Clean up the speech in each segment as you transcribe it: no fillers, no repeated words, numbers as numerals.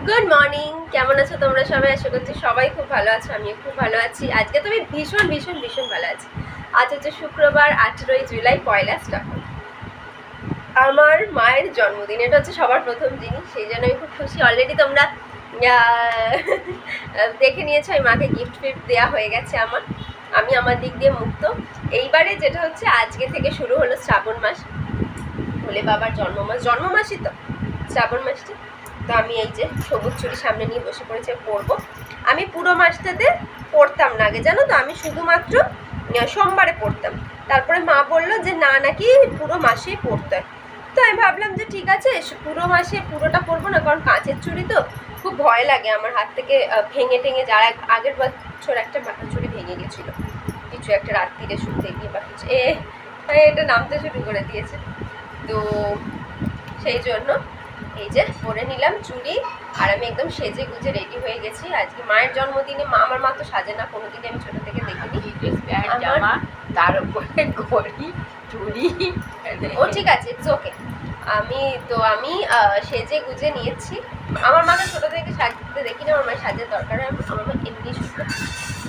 Good morning, কেমন আছো তোমরা সবাই? আশা করছি সবাই খুব ভালো আছো, আমিও খুব ভালো আছি। আজকে তো আমি ভীষণ ভীষণ ভীষণ ভালো আছি। আজ হচ্ছে শুক্রবার, 18ই জুলাই, পয়লা শ্রাবণ, আমার মায়ের জন্মদিন। এটা হচ্ছে সবার প্রথম জিনিস, সেই জন্য আমি খুব খুশি। অলরেডি তোমরা দেখে নিয়েছো, আমি মাকে গিফট ফিফট দেওয়া হয়ে গেছে আমি আমার দিক দিয়ে মুক্ত। এইবারে যেটা হচ্ছে, আজকে থেকে শুরু হলো শ্রাবণ মাস, ভোলে বাবার জন্মমাসই তো শ্রাবণ মাসটা। তো আমি এই যে সবুজ চুড়ি সামনে নিয়ে বসে পড়েছি, পরবো। আমি পুরো মাসটাতে পড়তাম না আগে, জানো তো, আমি শুধুমাত্র সোমবারে পড়তাম। তারপরে মা বললো যে না, নাকি পুরো মাসেই পড়তে হয়। তো আমি ভাবলাম যে ঠিক আছে, পুরো মাসে পুরোটা পরবো না, কারণ কাঁচের চুড়ি তো খুব ভয় লাগে আমার হাত থেকে ভেঙে টেঙে যারা আগের বছর একটা চুড়ি ভেঙে গেছিলো কিছু একটা রাত্রিরে শুনতে গিয়ে বা কিছু এটা নামতে শুরু করে দিয়েছে। তো সেই জন্য এই যে পরে নিলাম চুড়ি, আর আমি একদম সেজে গুজে রেডি হয়ে গেছি। আজকে মায়ের জন্মদিনে আমার মা তো সাজে না কোনোদিনই, আমি ছোটো থেকে দেখিনি। তার উপরে ঘড়ি চুড়ি, ও ঠিক আছে, ইটস ওকে। আমি সেজে গুজে নিয়েছি। আমার মাকে ছোটো থেকে সাজতে দেখি না, আমার মায়ের সাজার দরকার হয়, আমার মা এমনি সুন্দর।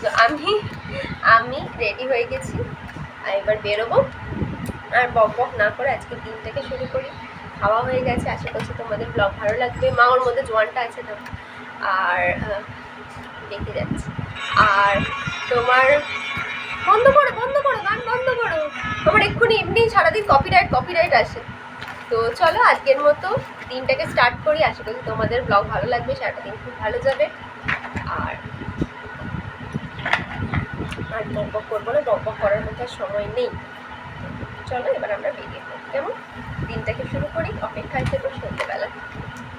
তো আমি রেডি হয়ে গেছি, আর এবার বেরোবো। আর বক বক না করে আজকে দিনটাকে শুরু করি। খাওয়া হয়ে গেছে, আশা করছি তোমাদের ব্লগ ভালো লাগবে। মা ওর মধ্যে জোয়ানটা আছে তো, আর দেখে যাচ্ছি। আর তোমার বন্ধ করো গান বন্ধ করো, আমার এক্ষুনি এমনি সারাদিন কপিরাইট আসে। তো চলো আজকের মতো দিনটাকে স্টার্ট করি, আশা করছি তোমাদের ব্লগ ভালো লাগবে, সারাটা দিন খুব ভালো যাবে। আর বক করবো না, বক করার মতো সময় নেই। চলো এবার আমরা বেরিয়ে পড়ি, কেমন? দিনটাকে শুরু করি, অপেক্ষায় থেকো সন্ধ্যেবেলা।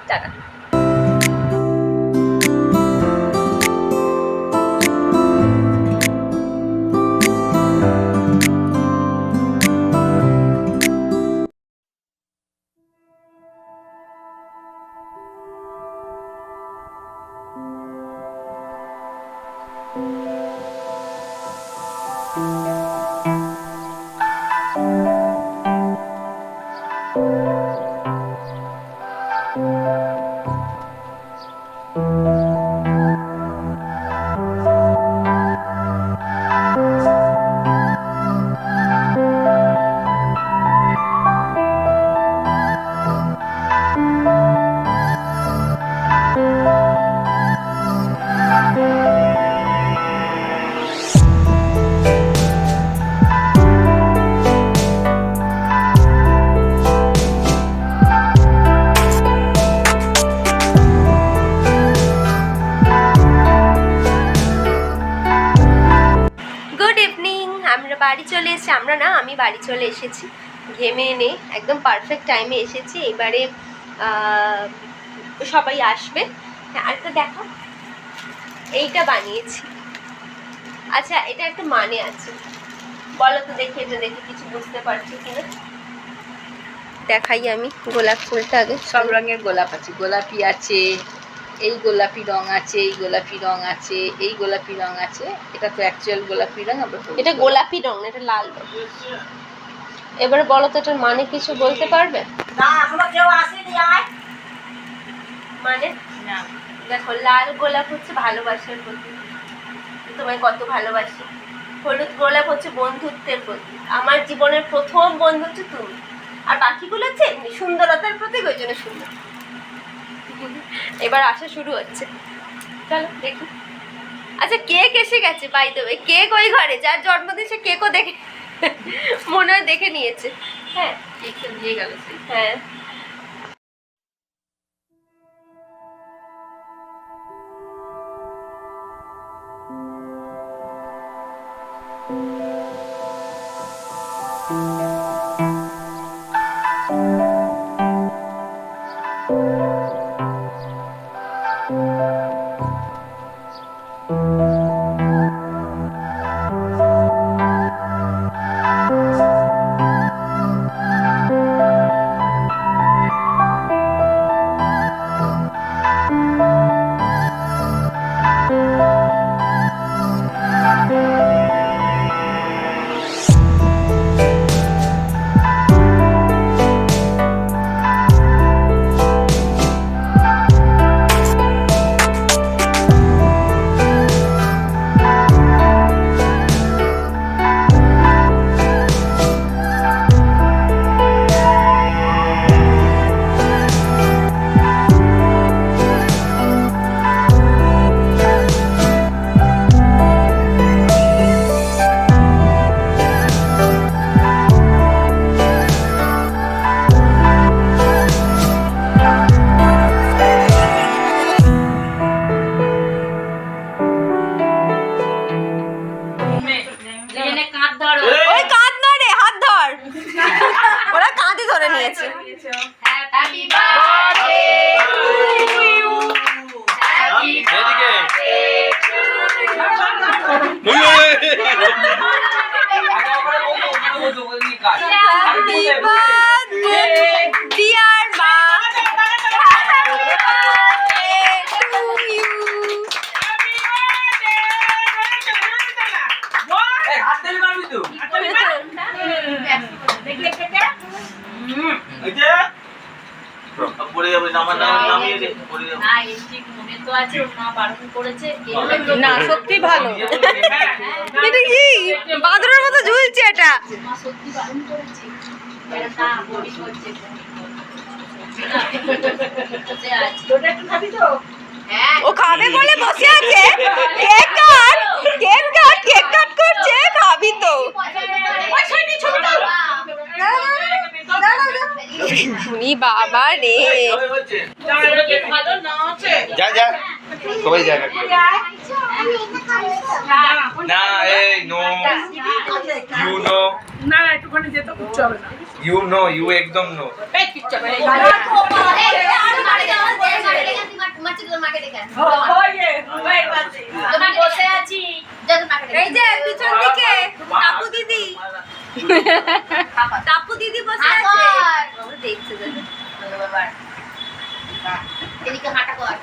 টাটা। আমি বাড়ি চলে এসেছি, ঘেমে এনে একদম পারফেক্ট টাইমে এসেছি। এবারে সবাই আসবে। হ্যাঁ, আরেকটা দেখো, এইটা বানিয়েছি। আচ্ছা, এটা একটা মানে আছে, বলো তো দেখি, এটা দেখে কিছু বুঝতে পারছি কিনা। দেখাই আমি গোলাপ ফুলটা আগে। সব রঙের গোলাপ আছে, গোলাপি আছে, এই গোলাপি রং আছে, এই গোলাপি রং আছে, এই গোলাপি রং আছে। এটা তো অ্যাকচুয়াল গোলাপি রং। এটা গোলাপি রং, এটা লাল রং। এবারে বলো তো এটার মানে কিছু বলতে পারবে? না, এখনো কেউ আসেনি। মানে না, দেখো, লাল গোলাপ হচ্ছে ভালোবাসার প্রতীক, তোমায় কত ভালোবাসি। হলুদ গোলাপ হচ্ছে বন্ধুত্বের প্রতীক, আমার জীবনের প্রথম বন্ধু হচ্ছে তুমি। আর বাকিগুলো হচ্ছে এমনি সুন্দরতার প্রতীক, ওই জন্য সুন্দর। এবার আসা শুরু হচ্ছে, চলো দেখি। আচ্ছা, কেক এসে গেছে, বাই দ্য ওয়ে। কেক ওই ঘরে, যার জন্মদিন সে কেকও দেখে মনে হয় দেখে নিয়েছে। হ্যাঁ, কেকটা দিয়ে গেল। হ্যাঁ। না এই ঠিক মনে তো আছে ওর মা বারণ করেছে না সত্যি ভালো। এটা কি বাঁদরের মতো ঝুলছে এটা? মা সত্যি বারণ করেছে না বমি করছে তোটা একটু খাবি তো? হ্যাঁ ও খাবে বলে বসে আছে। Cake cut, cake cut, cake cut করছে। খাবি তো? ই বাবা রে। ভালো না আছে যা যা সবাই যা না এই নো ইউ নো না না একটুখানি যেতে কিচ্ছু হবে না ইউ নো ইউ একদম নো এই কিচ্ছু হবে আমি বসে আছি এই যে পিছন দিকে টাপু দিদি, টাপু দিদি বসে আছে। বাবা দেখছে দাদা। এদিকে হাঁটা কর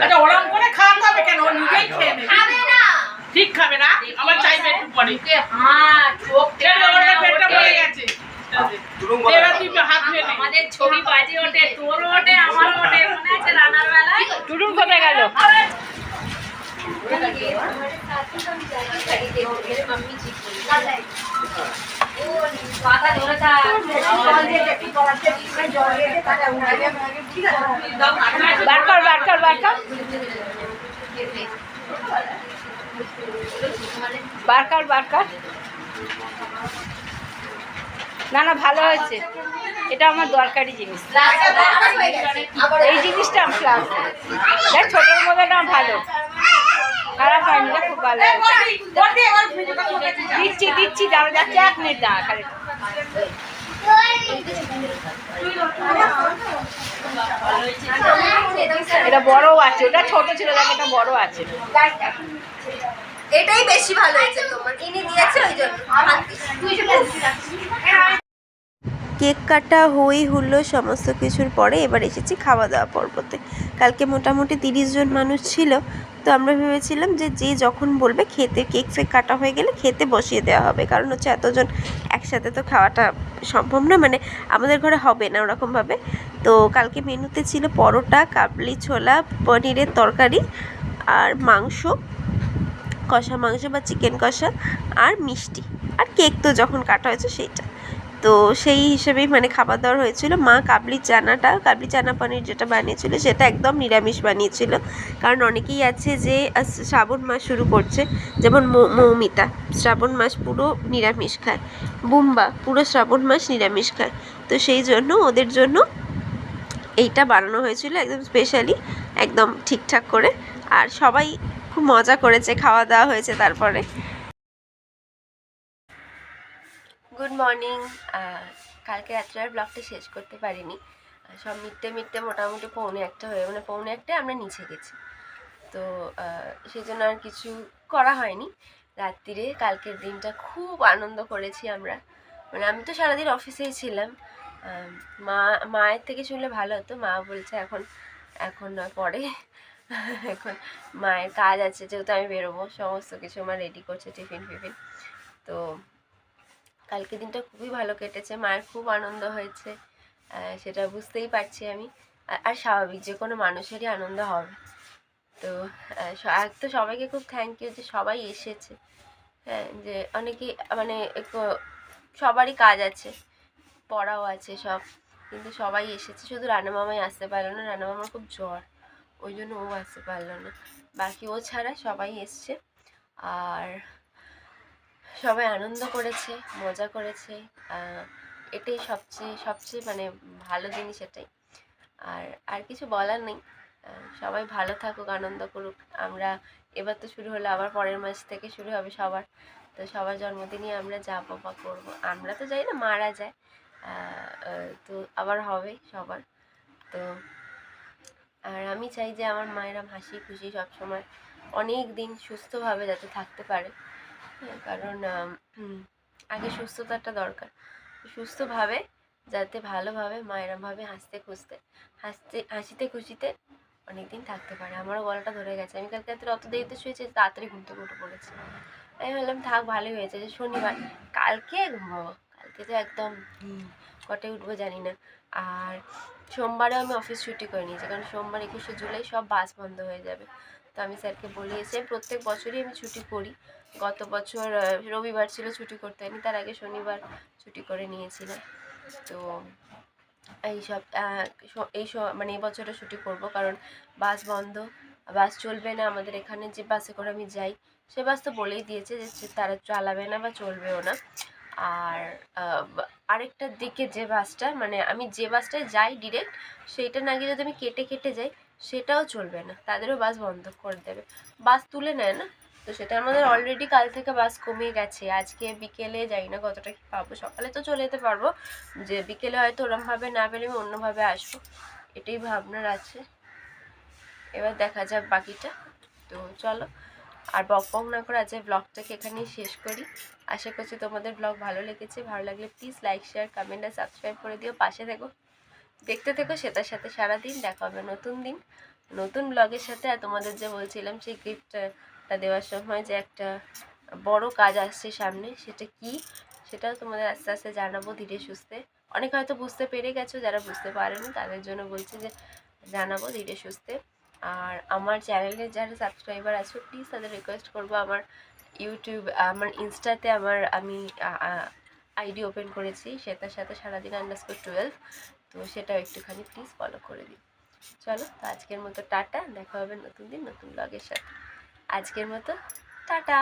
আচ্ছা ওরকম করে খাওয়াতে হবে কেন ও নিজেই খেয়ে নেবে খাবে না ঠিক খাবে না আবার চাইবে একটু পরে হ্যাঁ চোখ কেন ওর পেটটা ভরে গেছে এবার তুই হাত ধুয়ে নে আমাদের ছবি বাজে ওঠে তোর ওঠে আমার ওঠে মনে আছে রান্নার বেলায় টুটুন কোথায় গেল? পাতা ধরে থাক বার কর বার কর বার কর বার কর বার কর। না না ভালো হয়েছে, এটা আমার দরকারি জিনিস। এই জিনিসটা আমি ক্লাস দেখ ছোটোর মধ্যে না ভালো, খারাপ হয়নি, এটা খুব ভালো হয়েছে। দিচ্ছি দিচ্ছি যারা যাচ্ছে 1 মিনিট দাঁড়া খালি। এটা বড়ও আছে, ওটা ছোট ছিল দেখ, এটা বড় আছে। এটাই বেশি ভালো হয়েছে তোমার, ইনি দিয়েছে ওই জন্য। কেক কাটা হই হুল্লো সমস্ত কিছুর পরে এবার এসেছি খাওয়া দাওয়া পর্বতে। কালকে মোটামুটি 30 জন মানুষ ছিল, তো আমরা ভেবেছিলাম যে যে যখন বলবে খেতে, কেক ফেক কাটা হয়ে গেলে খেতে বসিয়ে দেওয়া হবে, কারণ হচ্ছে এতজন একসাথে তো খাওয়াটা সম্ভব না, মানে আমাদের ঘরে হবে না ওরকমভাবে। তো কালকে মেনুতে ছিল পরোটা, কাবলি ছোলা, পনিরের তরকারি আর মাংস, কষা মাংস বা চিকেন কষা আর মিষ্টি, আর কেক তো যখন কাটা হয়েছে সেইটা। তো সেই হিসেবেই মানে খাবার দাবার হয়েছিল। মা কাবলি চানা পনির যেটা বানিয়েছিল সেটা একদম নিরামিষ বানিয়েছিল, কারণ অনেকেই আছে যে শ্রাবণ মাস শুরু করছে, যেমন মৌমিতা শ্রাবণ মাস পুরো নিরামিষ খায়, বুম্বা পুরো শ্রাবণ মাস নিরামিষ খায়, তো সেই জন্য ওদের জন্য এইটা বানানো হয়েছিল একদম স্পেশালি, একদম ঠিকঠাক করে। আর সবাই খুব মজা করেছে, খাওয়া দাওয়া হয়েছে। তারপরে গুড মর্নিং। কালকে রাত্রে আর ব্লগটা শেষ করতে পারিনি, সব মিটতে মোটামুটি 1:45 হয়ে, মানে 1:45 আমরা নিচে গেছি, তো সেই জন্য আর কিছু করা হয়নি রাত্রিরে। কালকের দিনটা খুব আনন্দ করেছি আমরা, মানে আমি তো সারাদিন অফিসেই ছিলাম। মায়ের থেকে শুনলে ভালো হতো, মা বলছে এখন নয় পরে, এখন মায়ের কাজ আছে, যেহেতু আমি বেরোবো, সমস্ত কিছু আমার রেডি করছে, টিফিন ফিফিন। তো কালকে দিনটা খুবই ভালো কেটেছে, মায়ের খুব আনন্দ হয়েছে, সেটা বুঝতেই পারছি আমি। আর স্বাভাবিক যে কোনো মানুষেরই আনন্দ হবে। তো আর তো সবাইকে খুব থ্যাংক ইউ যে সবাই এসেছে, হ্যাঁ, যে অনেকেই মানে সবারই কাজ আছে, পড়াও আছে সব, কিন্তু সবাই এসেছে। শুধু রানা মামাই আসতে পারলো না, রানা মামার খুব জ্বর, ওই জন্য ও আসতে পারলো না, বাকি ও ছাড়া সবাই এসছে। আর সবাই আনন্দ করেছে, মজা করেছে, এটাই সবচেয়ে মানে ভালো জিনিস এটাই। আর কিছু বলার নেই, সবাই ভালো থাকুক, আনন্দ করুক। আমরা এবার তো শুরু হলো, আবার পরের মাস থেকে শুরু হবে সবার, তো সবার জন্মদিনই আমরা যাবো বা করবো, আমরা তো যাই না, মারা যায়, তো আবার হবে সবার। তো আর আমি চাই যে আমার মায়েরা হাসি খুশি সবসময় অনেক দিন সুস্থভাবে যাতে থাকতে পারে, কারণ আগে সুস্থতাটা দরকার, সুস্থভাবে যাতে ভালোভাবে মায়েরাভাবে হাসিতে খুশিতে অনেক দিন থাকতে পারে। আমারও গলাটা ধরে গেছে, আমি কালকে রাত্রে অত দেরিতে শুয়েছি, তাড়াতাড়ি ঘুম থেকে উঠে পড়েছি। আমি ভাবলাম থাক, ভালোই হয়েছে যে শনিবার, কালকে ঘুমাবো, কালকে তো একদম কটায় উঠবো জানি না। আর সোমবারে আমি অফিস ছুটি করে নিয়েছি, কারণ সোমবার 21শে জুলাই সব বাস বন্ধ হয়ে যাবে। তো আমি স্যারকে বলিয়েছি, প্রত্যেক বছরই আমি ছুটি করি। গত বছর রবিবার ছিল, ছুটি করতে হয়নি, তার আগে শনিবার ছুটি করে নিয়েছিলাম। তো এইসব মানে এই বছরও ছুটি করব, কারণ বাস বন্ধ, বাস চলবে না। আমাদের এখানে যে বাসে করে আমি যাই সে বাস তো বলেই দিয়েছে যে তারা চালাবে না বা চলবেও না। আর আরেকটার দিকে যে বাসটা, মানে আমি যে বাসটায় যাই ডিরেক্ট, সেইটা না গিয়ে যদি আমি কেটে কেটে যাই সেটাও চলবে না, তাদেরও বাস বন্ধ করে দেবে, বাস তুলে নেয় না। তো সেটা আমাদের অলরেডি কাল থেকে বাস কমিয়ে গেছে। আজকে বিকেলে যাই না কতটা কি পাবো, সকালে তো চলে যেতে পারবো, যে বিকেলে হয়তো ওরমভাবে না পেলে আমি অন্যভাবে আসবো, এটাই ভাবনার আছে। এবার দেখা যাক বাকিটা। তো চলো, আর বক বক না করে আজকে ব্লগটাকে এখানেই শেষ করি। আশা করছি তোমাদের ব্লগ ভালো লেগেছে। ভালো লাগলে প্লিজ লাইক, শেয়ার, কমেন্ট আর সাবস্ক্রাইব করে দিও, পাশে থেকো, দেখতে থেকো সেটার সাথে সারাদিন। দেখা হবে নতুন দিন নতুন ব্লগের সাথে। আর তোমাদের যে বলছিলাম সেই গিফটটা দেওয়ার সময় যে একটা বড় কাজ আসছে সামনে, সেটা কি সেটাও তোমাদের আস্তে আস্তে জানাবো ধীরে সুস্থে। অনেক হয়তো বুঝতে পেরে গেছো, যারা বুঝতে পারেনি তাদের জন্য বলছি যে জানাবো ধীরে সুস্থে। আর আমার চ্যানেলে যারা সাবস্ক্রাইবার আছো প্লিজ তাদের রিকোয়েস্ট করবো, আমার ইউটিউব, আমার ইনস্টাতে আমি আইডি ওপেন করেছি, সেটার সাথে সারাদিন _12। তো সেটাও একটুখানি প্লিজ ফলো করে দিই। চলো, তো আজকের মতো টাটা, দেখা হবে নতুন দিন নতুন ব্লগের সাথে। আজকের মতো টাটা।